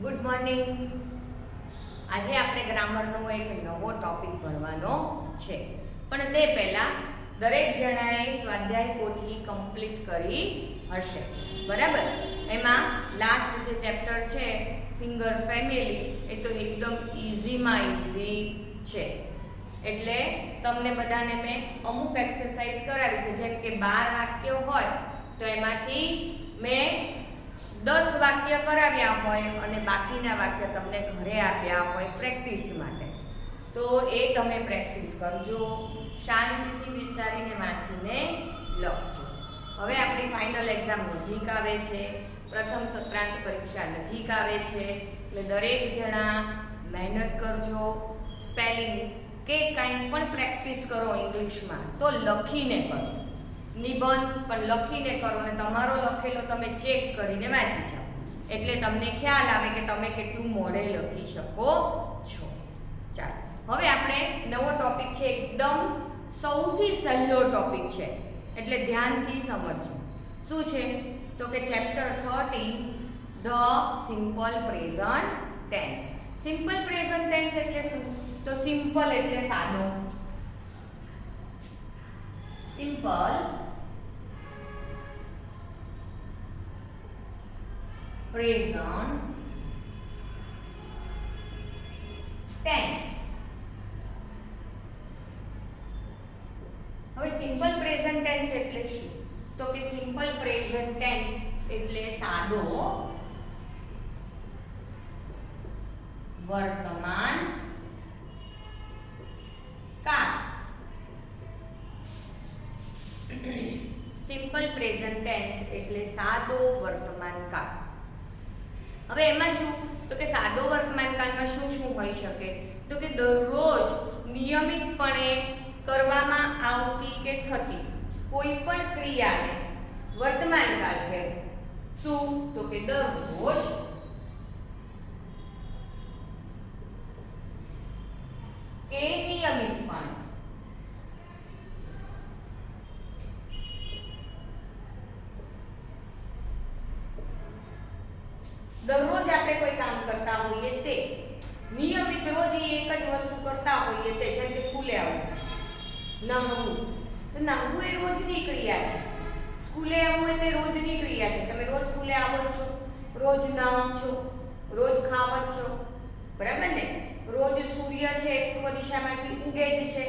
Good morning. આજે આપણે ગ્રામરનો એક નવો ટોપિક ભણવાનો છે, પણ તે પહેલાં દરેક જણાએ સ્વાધ્યાય પોથી કમ્પ્લીટ કરી હશે, બરાબર? એમાં લાસ્ટ જે ચેપ્ટર છે ફિંગર ફેમિલી, એ તો એકદમ ઇઝીમાં ઇઝી છે. એટલે તમને બધાને મેં અમુક એક્સરસાઇઝ કરાવી છે, જેમ કે 12 વાક્યો હોય તો એમાંથી મેં 10 વાક્ય કરાવ્યા હોય અને બાકીના વાક્ય તમને ઘરે આપ્યા હોય પ્રેક્ટિસ માટે. તો એ તમે પ્રેક્ટિસ કરજો, શાંતિથી વિચારીને વાંચીને લખજો. હવે આપણી ફાઇનલ એક્ઝામ નજીક આવે છે, પ્રથમ સત્રાંત પરીક્ષા નજીક આવે છે, એટલે દરેક જણા મહેનત કરજો. સ્પેલિંગ કે કંઈ પણ પ્રેક્ટિસ કરો ઇંગ્લિશમાં તો લખીને કરો, નિબંધ પણ લખીને કરો ને તમારો લખેલો તમે ચેક કરીને વાંચી જાઓ, એટલે તમને ખ્યાલ આવે કે તમે કેટલું મોડે લખી શકો છો. ચાલો, હવે આપણે નવો ટોપિક છે, એકદમ સૌથી સહેલો ટોપિક છે, એટલે ધ્યાનથી સમજજો. શું છે? તો કે chapter 13 the simple present tense. Simple present tense એટલે શું? તો સિમ્પલ એટલે સાદો, સિમ્પલ પ્રેઝન્ટ ટેન્સ. હવે સિમ્પલ પ્રેઝન્ટ ટેન્સ એટલે શું? તો કે સિમ્પલ પ્રેઝન્ટ ટેન્સ એટલે સાદો વર્તમાન કાળ. સિમ્પલ પ્રેઝન્ટ ટેન્સ એટલે સાદો વર્તમાન કાળ. હવે એમાં શું? તો કે સાદો વર્તમાન કાળમાં શું શું હોઈ શકે? તો કે દરરોજ નિયમિતપણે કરવામાં આવતી કે થતી કોઈ પણ ક્રિયાને વર્તમાન કાળ કહેવાય. શું? તો કે દરરોજ કે નિયમિતપણે દરરોજ આપણે કોઈ કામ કરતા હોઈએ તે નિયમિત રોજ એક જ વસ્તુ કરતા હોઈએ તે, જેમ કે સ્કૂલે આવવું, નહાવું. તો નહાવું એ રોજની ક્રિયા છે, સ્કૂલે આવવું એ તે રોજની ક્રિયા છે. તમે રોજ સ્કૂલે આવો છો, રોજ નાહો છો, રોજ ખાવ છો, બરાબર ને? રોજ સૂર્ય છે પૂર્વ દિશામાંથી ઉગે જ છે,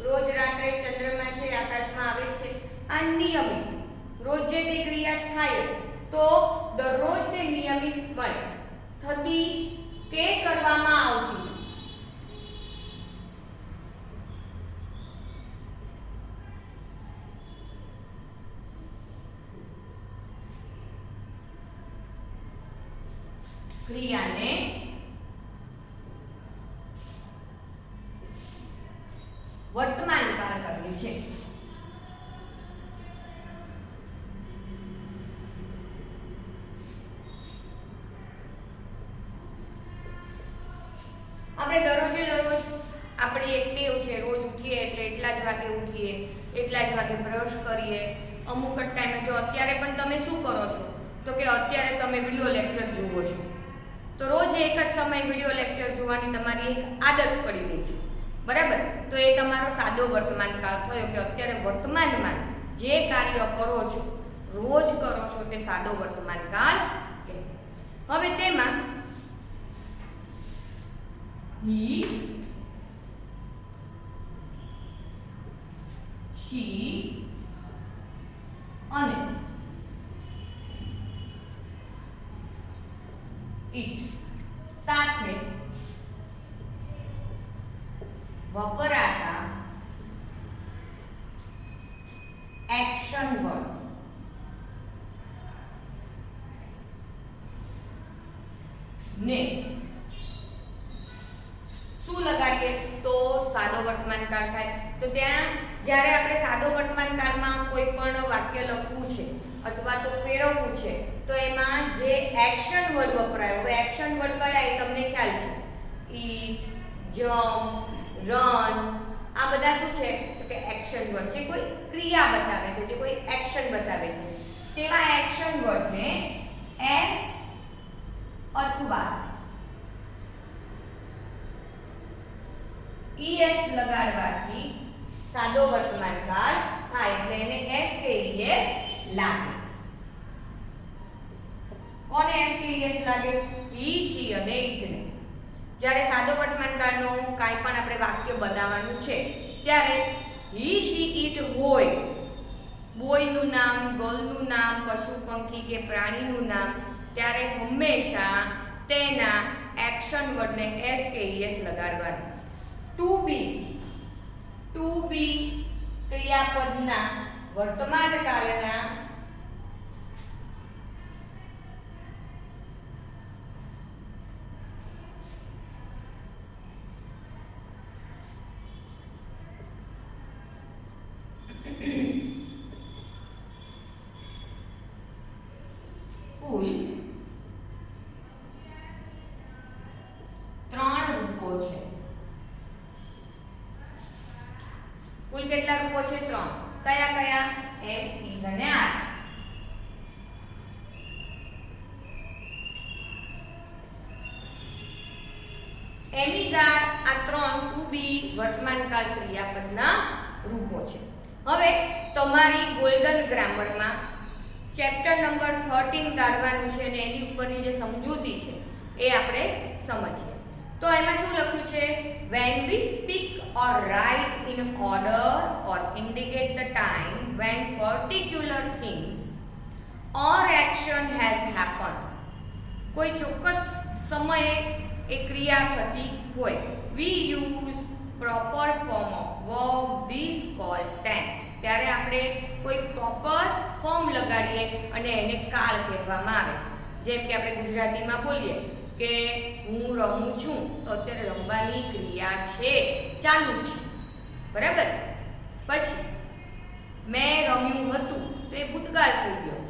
રોજ રાત્રે ચંદ્રમા છે આકાશમાં આવે છે. આ નિયમિત રોજ જે તે ક્રિયા થાય છે, તો દરરોજ તે નિયમિતપણે થતી કે કરવામાં આવતી ક્રિયાને વર્તમાન કાળ કહે છે. આપણે દરરોજ આપણી એક ટેવ છે, રોજ ઉઠીએ એટલે એટલા જ વાગે ઉઠીએ, એટલા જ વાગે બ્રશ કરીએ. અમુક જ ટાઈમે, જો અત્યારે પણ તમે શું કરો છો? તો કે અત્યારે તમે વિડીયો લેક્ચર જુઓ છો, તો રોજ એક જ સમય વિડીયો લેક્ચર જોવાની તમારી એક આદત પડી ગઈ છે, બરાબર? તો એ તમારો સાદો વર્તમાન કાળ થયો, કે અત્યારે વર્તમાનમાં જે કાર્ય કરો છો, રોજ કરો છો, તે સાદો વર્તમાન કાળ કહેવાય. હવે તેમાં he, she અને it સાથે વપરાતા એક્શન વર્ડ ને શું લગાડીએ તો સાદો વર્તમાન કાળ થાય? તો ત્યાં જ્યારે આપણે સાદો વર્તમાન કાળમાં કોઈ પણ વાક્ય લખવું છે અથવા તો ફેરવવું છે, તો એમાં જે એક્શન વર્ડ વપરાય, હવે એક્શન વર્ડ કયા એ તમને ખ્યાલ છે? ઈટ, જમ્પ, રન, આ બધા શું છે? તો કે એક્શન વર્ડ છે, કોઈ ક્રિયા બતાવે છે, જે કોઈ એક્શન બતાવે છે. તેવા એક્શન વર્ડને S અથવા es લગાડવાથી સાદો વર્તમાન કાળ થાય એટલે એને s કે es લાગે. કોને s કે es લાગે? he she અને it ને. જ્યારે સાદો વર્તમાન કાળનું કાંઈ પણ આપણે વાક્ય બનાવવાનું છે ત્યારે he she it હોય, બોયનું નામ, ગર્લનું નામ, પશુ પંખી કે પ્રાણીનું નામ, ત્યારે હંમેશા તેના એક્શન વર્ડને s કે es લગાડવાનું. ટુ બી ક્રિયાપદના વર્તમાન કાળના કુલ 3 રૂપો છે. કુલ કેટલા રૂપો છે? 3. કયા કયા? એમ, ઇઝ અને આર. એમ ઇઝ આર આ 3 ટુ બી વર્તમાનકાળ ક્રિયાપદના રૂપો છે. હવે તમારી ગોલ્ડન ગ્રામરમાં ચેપ્ટર નંબર 13 કાઢવાનું છે અને એની ઉપરની જે સમજૂતી છે એ આપણે સમજીએ. તો એમાં શું લખ્યું છે? when we speak or write in order or indicate the time when particular things or action has happened, કોઈ ચોક્કસ સમયે એ ક્રિયા થતી હોય, we use proper form of verb, this called tense. ત્યારે આપણે કોઈ પ્રોપર ફોર્મ લગાડીએ અને એને કાળ કહેવામાં આવે છે. જેમ કે આપણે ગુજરાતીમાં બોલીએ કે હું રમું છું તો અત્યારે રમવાની ક્રિયા છે, ચાલુ છે, બરાબર. પછી મેં રમ્યું હતું તો એ ભૂતકાળ થઈ ગયો.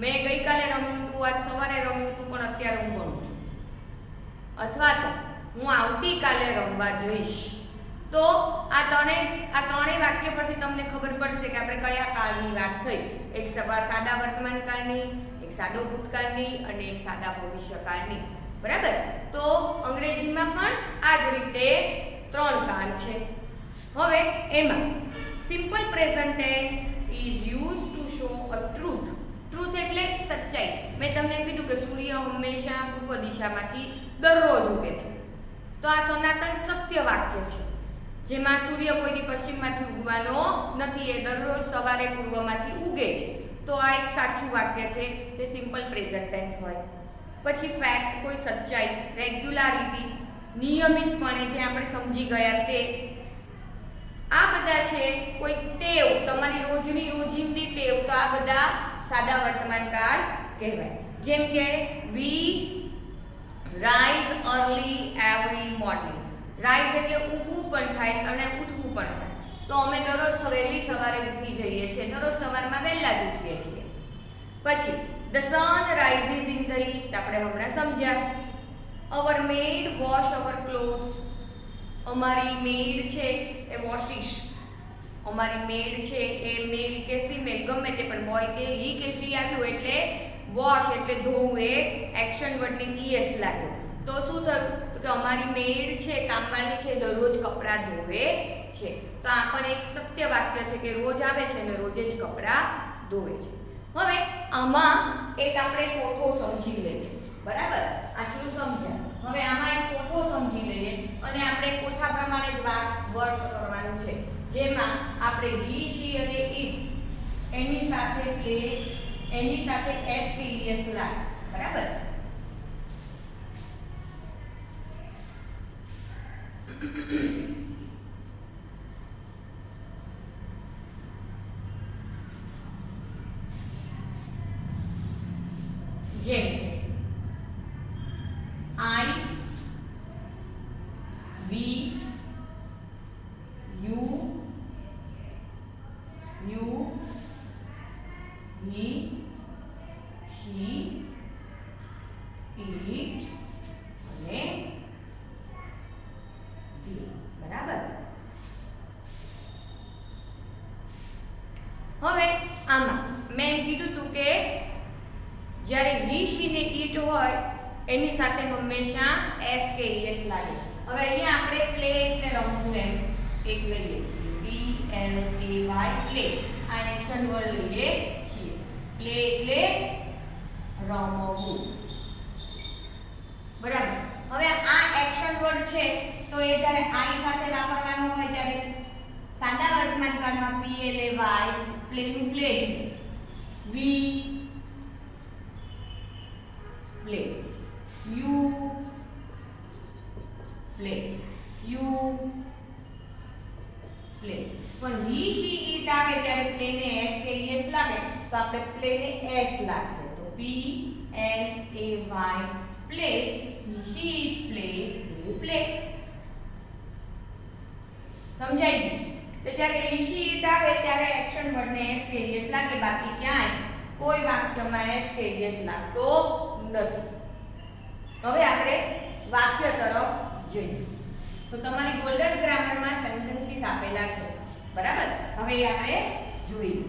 મેં ગઈકાલે રમ્યું હતું, આજ સવારે રમ્યું હતું, પણ અત્યારે હું ભણું છું. અથવા તો હું આવતીકાલે રમવા જઈશ. તો આ ત્રણેય વાક્ય પરથી તમને ખબર પડશે કે આપણે કયા કાળની વાત થઈ. એક સાદા વર્તમાન કાળની, એક સાદો ભૂતકાળની અને એક સાદા ભવિષ્યકાળની. બરાબર. તો અંગ્રેજીમાં પણ આ જ રીતે 3 કાળ છે. હવે એમાં simple present tense is use to show a truth. Truth એટલે સચ્ચાઈ. મેં તમને એમ કીધું કે સૂર્ય હંમેશા પૂર્વ દિશામાંથી દરરોજ ઉગે છે. તો આ સનાતન સત્ય વાક્ય છે, જેમાં સૂર્ય કોઈની પશ્ચિમમાંથી ઉગવાનો નથી, એ દરરોજ સવારે પૂર્વમાંથી ઉગે છે. તો આ એક સાચું વાક્ય છે, તે સિમ્પલ પ્રેઝન્ટ ટેન્સ હોય. પછી ફેક્ટ, કોઈ સચ્ચાઈ, રેગ્યુલારિટી, નિયમિતપણે, જે આપણે સમજી ગયા તે. આ બધા છે. કોઈ ટેવ, તમારી રોજિંદી ટેવ, તો આ બધા સાદા વર્તમાન કાળ કહેવાય. જેમ કે we rise early every morning. Rise એટલે ઊભવું પણ થાય અને ઉઠવું પણ થાય. તો અમે દરરોજ વહેલી સવારે ઉઠી જઈએ છીએ, દરરોજ સવારમાં વહેલા જ ઉઠીએ છીએ. પછી the sun rises in the East, આપણે હમણાં સમજ્યા. અવર મેડ વોશ અવર ક્લોથ્સ. અમારી મેડ છે એ વોશિશ. અમારી મેડ છે એ મેલ કે ફિમેલ ગમે તે પણ, બોય કે હી કે શી આવ્યું એટલે વોશ એટલે ધોવું, એ એક્શન વર્ડની es લાગ્યો. તો શું થયું? તો કે અમારી મેડ છે, કામવાળી છે, દરરોજ કપડાં ધોવે છે. તો આ પણ એક સત્ય વાક્ય છે કે રોજ આવે છે અને રોજે જ કપડાં ધોવે છે. હવે આમાં એક આપણે કોઠો સમજી લઈએ. બરાબર, આટલું સમજ્યા. હવે આમાં એક કોઠો સમજી લઈએ અને આપણે કોઠા પ્રમાણે જ વર્ક કરવાનું છે. જેમાં આપણે હી, શી અને ઇટ એની સાથે પ્લે, એની સાથે એસ કે es લાગ. બરાબર. જેમ આઈ, વી, યુ, હી, શી, એની સાથે હંમેશા એસ કે ઈએસ લાગે. હવે અહીંયા આપણે પ્લે એટલે રમવું એમ એક લઈએ છીએ, PLAY પ્લે. આ એક્શન વર્ડ લઈએ છીએ. પ્લે એટલે રમવું, બરાબર. હવે આ એક્શન વર્ડ છે તો એ જ્યારે આઈ સાથે વાપરવાનો હોય ત્યારે સાદા વર્તમાન કાળમાં PLAY પ્લે નું પ્લે છે. We play, you play, you play. પણ વી સી ઈટ આવે ત્યારે પ્લે ને એસ કે એસ લાગે તો આપણે પ્લે ને એસ લાગશે. તો PLAY plays, we see it plays, you play. સમજાઈ ગયું? તો જ્યારે વી સી ઈટ આવે ત્યારે એક્શન વર્ડ ને એસ કે એસ લાગે, બાકી ક્યાંય કોઈ વાક્યમાં એસ કે એસ લાગતો નથી. હવે આપણે વાક્ય તરફ જઈએ. તો તમારી ગોલ્ડન ગ્રામરમાં સેન્ટેન્સીસ આપેલા છે, બરાબર. હવે આપણે જોઈએ.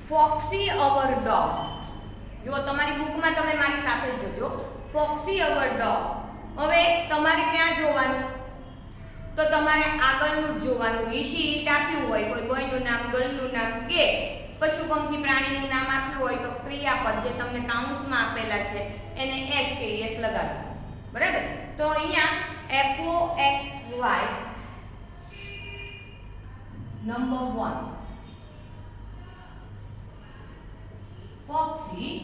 ફોક્સી અવર ડોગ. જો તમારી બુકમાં તમે મારી સાથે જોજો, ફોક્સી અવર ડોગ. હવે તમારે ક્યાં જોવાનું? તો તમારે આગળનું જ જોવાનું. ઈશી ઈટ આપ્યું હોય, કોઈ બોયનું નામ, ગર્લનું નામ કે પશુ પંખી પ્રાણીનું નામ આપ્યું હોય તો ક્રિયાપદ જે તમને કાઉન્સમાં આપેલા છે એને એસ કે એસ લગાડવું, બરાબર. તો અહીંયા FOXY નંબર 1 ફોક્સી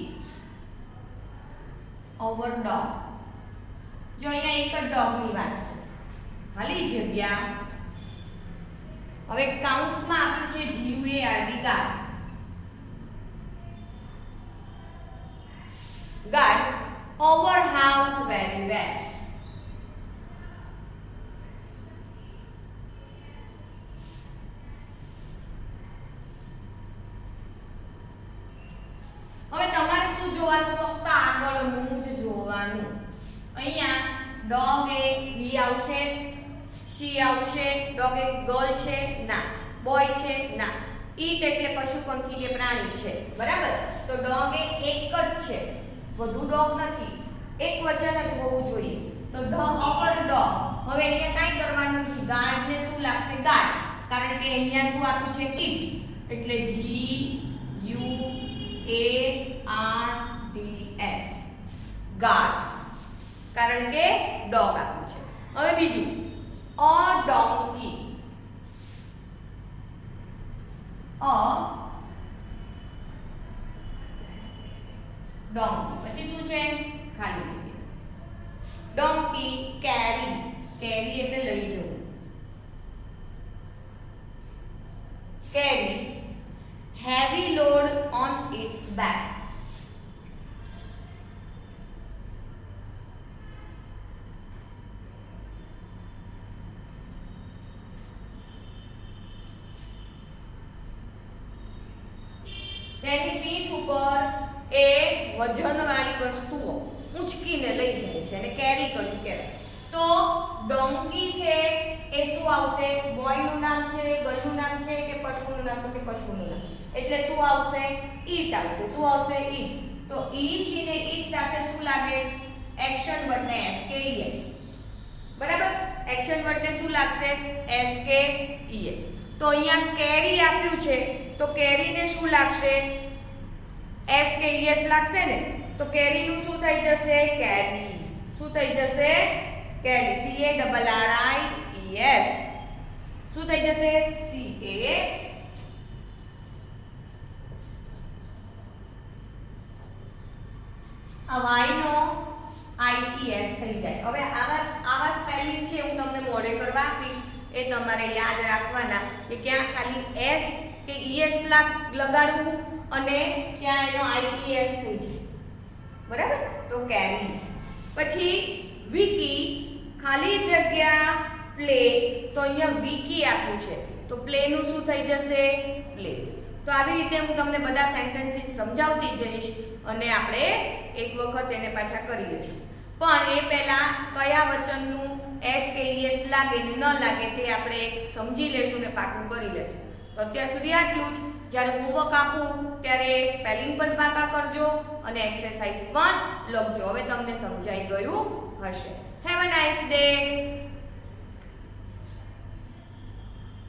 ઓવર ડોગ. જો અહીંયા એક જ ડોગની વાત છે, ખાલી જગ્યા. હવે કાઉન્સમાં આપ્યું છે GUARD guard. Guard over house very well. હવે તમારે શું જોવાનું? ફક્ત આગળનું જ જોવાનું. અહીંયા ડોગ એ વી આવશે, શી આવશે. ડોગ એ ગર્લ છે? ના. બોય છે? ના. ઈટ એટલે પશુ પંખી કે પ્રાણી છે, બરાબર. તો ડોગ એ એક જ છે, વધુ ડોગ નથી, એક વચન જ હોવું જોઈએ. તો ધ અવર ડોગ. હવે અહીંયા કાઈ કરવાનું નથી. ગાર્ડ ને શું લાગશે? ગાર્ડ, કારણ કે અહીંયા શું આપ્યું છે? ઈટ, એટલે GUARDS ગાર્ડ્સ, કારણ કે ડોગ આપ્યું છે. હવે બીજું અ ડોંકી. અ ડોંકી પછી શું છે? ખાલી જગ્યા. ડોંકી કેરી. કેરી એટલે લઈ જવું. કેરી heavy load on its back. તેની પીઠ ઉપર એ વજનવાળી વસ્તુઓ ઊંચકીને લઈ જાય છે અને કેરી કર્યું કહેવાય. તો ડોંકી છે એ શું આવશે? બોયનું નામ છે, ગર્લનું નામ છે કે પશુનું નામ? તો કે પશુનું નામ, એટલે શું આવશે? ઈટ આવશે. શું આવશે? ઈટ. તો ઈ સી ને ઈટ સાથે શું લાગે? એક્શન વર્ડ ને એસ કે ઈએસ, બરાબર. એક્શન વર્ડ ને શું લાગશે? એસ કે ઈએસ. તો અહીંયા કેરી આપ્યું છે તો કેરીને શું લાગશે? એસ કે ઈએસ લાગશે ને. તો કેરીનું શું થઈ જશે? કેરીઝ. શું થઈ જશે? કેરી. CARRIES. શું થઈ જશે? CA. આ y નો IES થઈ જાય. હવે આવા સ્પેલિંગ છે હું તમને મોડે કરવા આપીશ, એ તમારે યાદ રાખવાના કે ક્યાં ખાલી s કે es લગાડવું અને ત્યાં એનો IES થઈ જાય, બરાબર. તો કેરીઝ. પછી વિકી ખાલી જગ્યા પ્લે. તો અહીંયા વિકી આપ્યું છે તો પ્લે નું શું થઈ જશે? પ્લેસ. તો આવી રીતે હું તમને બધા સેન્ટેન્સીસ સમજાવતી જઈશ અને આપણે એક વખત એને પાછા કરી લઈશું. પણ એ પહેલા કયા વચનનું એસ કે ઈએસ લાગે ને ન લાગે તે આપણે સમજી લેશું ને પાકું કરી લેશું. તો અત્યાર સુધી આટલું જ. જ્યારે હોમવર્ક આપું ત્યારે સ્પેલિંગ પણ પાકા કરજો અને એક્સરસાઇઝ પણ લખજો. હવે તમને સમજાઈ ગયું હશે. Have a nice day.